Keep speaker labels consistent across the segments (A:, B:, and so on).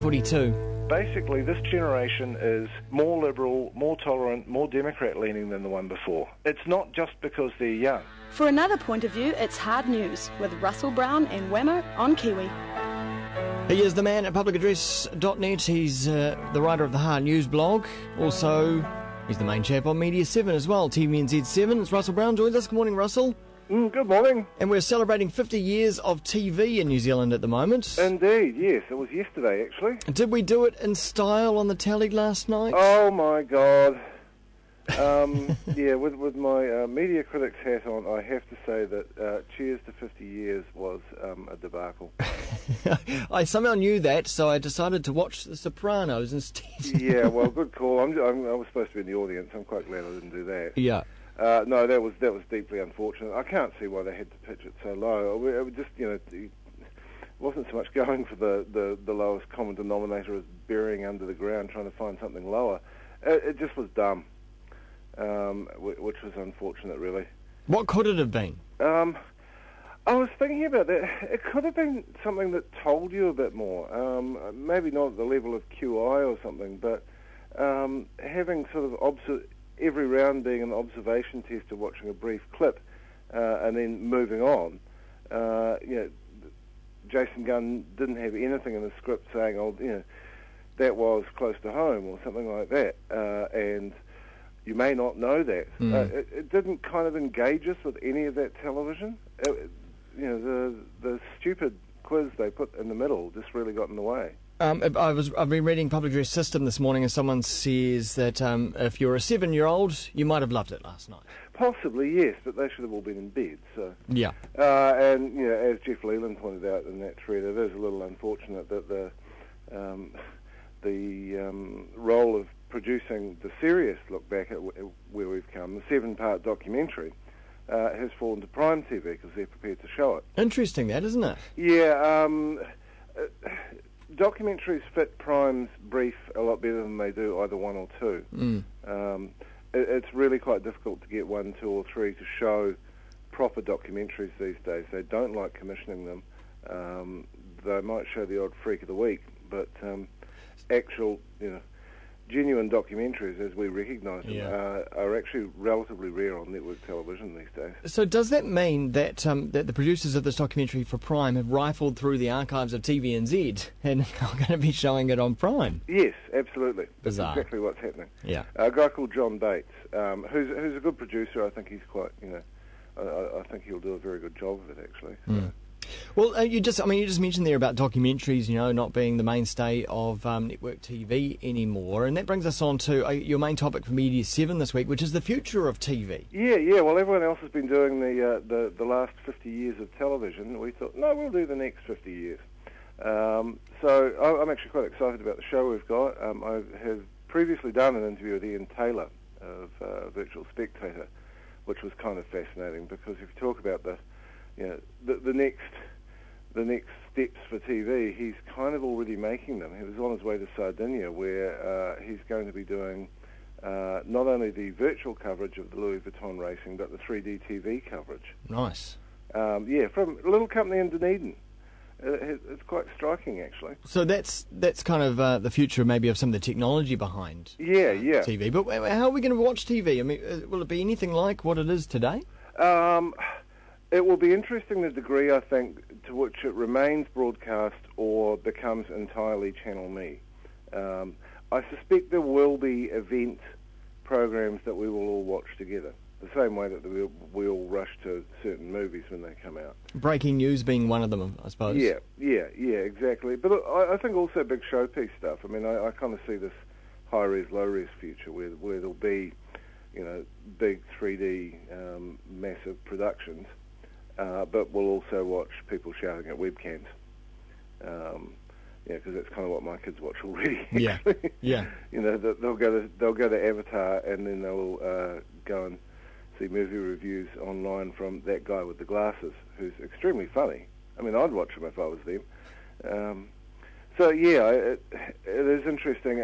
A: 42.
B: Basically, this generation is more liberal, more tolerant, more Democrat-leaning than the one before. It's not just because they're young.
C: For another point of view, it's Hard News with Russell Brown and Wammo on Kiwi.
A: He is the man at publicaddress.net. He's the writer of the Hard News blog. Also, he's the main chap on Media 7 as well, TVNZ 7. It's Russell Brown joins us. Good morning, Russell.
B: Good morning.
A: And we're celebrating 50 years of TV in New Zealand at the moment.
B: Indeed, yes. It was yesterday, actually.
A: Did we do it in style on the telly last night?
B: Oh, my God. Yeah, with my media critics hat on, I have to say that Cheers to 50 Years was a debacle.
A: I somehow knew that, so I decided to watch The Sopranos instead.
B: Yeah, well, good call. I was supposed to be in the audience. I'm quite glad I didn't do that.
A: Yeah.
B: No, that was deeply unfortunate. I can't see why they had to pitch it so low. It was just, it wasn't so much going for the lowest common denominator as burying under the ground, trying to find something lower. It just was dumb, which was unfortunate, really.
A: What could it have been?
B: I was thinking about that. It could have been something that told you a bit more. Maybe not at the level of QI or something, but having sort of every round being an observation test of watching a brief clip and then moving on. Jason Gunn didn't have anything in the script saying, that was close to home or something like that. And you may not know that. It didn't kind of engage us with any of that television. The stupid quiz they put in the middle just really got in the way.
A: I've been reading Public Address System this morning, and someone says that if you're a 7-year-old, you might have loved it last night.
B: Possibly, yes, but they should have all been in bed. So
A: yeah.
B: And as Jeff Leland pointed out in that thread, it is a little unfortunate that the role of producing the serious look back at where we've come, the 7-part documentary, has fallen to Prime TV because they're prepared to show it.
A: Interesting, that, isn't it?
B: Yeah. Documentaries fit Prime's brief a lot better than they do either one or two. It's really quite difficult to get 1, 2 or 3 to show proper documentaries these days. They don't like commissioning them. They might show the odd freak of the week, but actual, genuine documentaries, as we recognise them, are actually relatively rare on network television these days. So
A: does that mean that that the producers of this documentary for Prime have rifled through the archives of TVNZ and are going to be showing it on Prime?
B: Yes, absolutely.
A: Bizarre.
B: That's exactly what's happening.
A: Yeah.
B: A guy called John Bates, who's a good producer. I think he's quite, I think he'll do a very good job of it, actually. So.
A: Well, you just mentioned there about documentaries, not being the mainstay of network TV anymore, and that brings us on to your main topic for Media 7 this week, which is the future of TV. Yeah. Well,
B: everyone else has been doing the last 50 years of television. We thought, no, we'll do the next 50 years. So I'm actually quite excited about the show we've got. I have previously done an interview with Ian Taylor of Virtual Spectator, which was kind of fascinating because if you talk about the next steps for TV, he's kind of already making them. He was on his way to Sardinia, where he's going to be doing not only the virtual coverage of the Louis Vuitton racing, but the 3D TV coverage.
A: Nice.
B: From a little company in Dunedin. It's quite striking, actually. So
A: that's kind of the future, maybe, of some of the technology behind TV. But how are we going to watch TV? I mean, will it be anything like what it is today?
B: It will be interesting the degree, I think, to which it remains broadcast or becomes entirely Channel Me. I suspect there will be event programs that we will all watch together, the same way that we all rush to certain movies when they come out. Breaking news being one of them, I suppose. Yeah, exactly. But I think also big showpiece stuff. I mean, I kind of see this high-res, low-res future where there'll be, big 3D massive productions. But we'll also watch people shouting at webcams. Because that's kind of what my kids watch already. Actually.
A: Yeah.
B: They'll go to Avatar and then they'll go and see movie reviews online from that guy with the glasses, who's extremely funny. I mean, I'd watch him if I was them. It is interesting.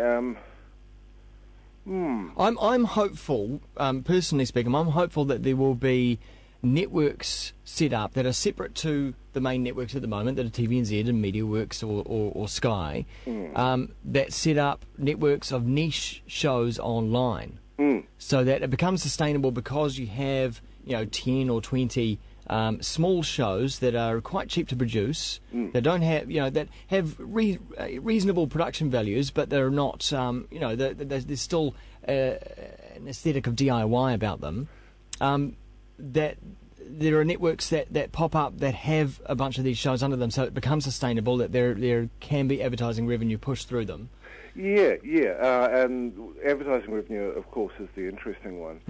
B: I'm
A: hopeful, personally speaking. I'm hopeful that there will be networks set up that are separate to the main networks at the moment, that are TVNZ and MediaWorks or Sky, that set up networks of niche shows online, so that it becomes sustainable because you have 10 or 20 small shows that are quite cheap to produce, that don't have that have reasonable production values, but they're not there's still an aesthetic of DIY about them. That there are networks that pop up that have a bunch of these shows under them, so it becomes sustainable, that there can be advertising revenue pushed through them.
B: Yeah, and advertising revenue, of course, is the interesting one.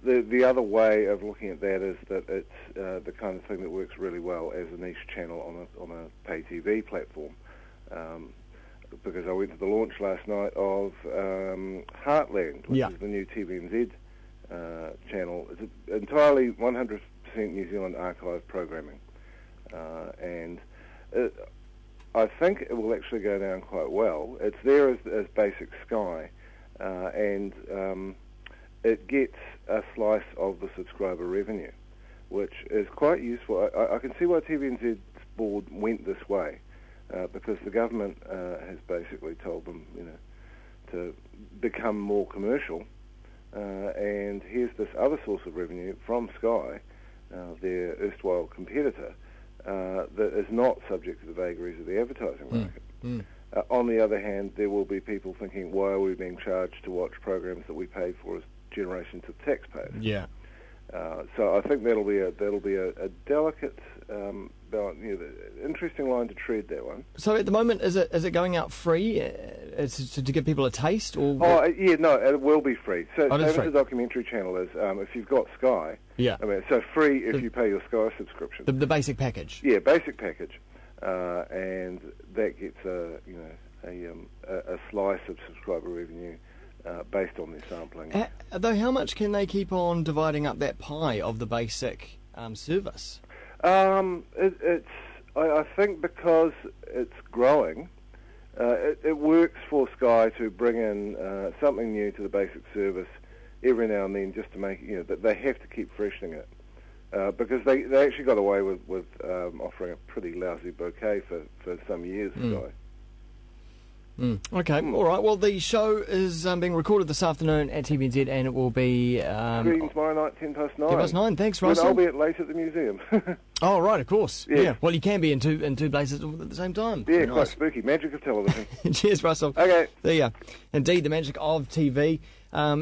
B: The other way of looking at that is that it's the kind of thing that works really well as a niche channel on a pay TV platform. Because I went to the launch last night of Heartland, which is the new TVNZ channel. It's entirely 100% New Zealand archive programming, and I think it will actually go down quite well. It's there as basic Sky, and it gets a slice of the subscriber revenue, which is quite useful. I can see why TVNZ's board went this way, because the government has basically told them, to become more commercial. And here's this other source of revenue from Sky, their erstwhile competitor, that is not subject to the vagaries of the advertising market. On the other hand, there will be people thinking, why are we being charged to watch programs that we paid for as generations of taxpayers?
A: Yeah.
B: So I think that'll be a delicate, interesting line to tread, that one.
A: So at the moment, is it going out free to give people a taste, or?
B: No, it will be free. So
A: it is free.
B: The documentary channel is, if you've got Sky.
A: Yeah.
B: So free if you pay your Sky subscription.
A: The basic package.
B: Yeah, basic package, and that gets a slice of subscriber revenue. Based on their sampling.
A: Though, how much can they keep on dividing up that pie of the basic service?
B: I think because it's growing, it works for Sky to bring in something new to the basic service every now and then, just to make that they have to keep freshening it, because they actually got away with offering a pretty lousy bouquet for some years. Sky.
A: Okay, all right. Well, the show is being recorded this afternoon at TVNZ, and it will be...
B: Screen tomorrow night, 9:10.
A: 9:10, thanks, Russell.
B: I'll be at late at the museum.
A: Oh, right, of course.
B: Yeah.
A: Well, you can be in two places at the same time.
B: Yeah, quite spooky. Magic of television.
A: Cheers, Russell.
B: Okay.
A: There you are. Indeed, the magic of TV.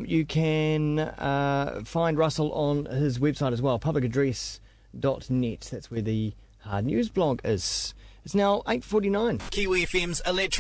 A: You can find Russell on his website as well, publicaddress.net. That's where the Hard News blog is. It's now 8:49.
D: Kiwi FM's Electric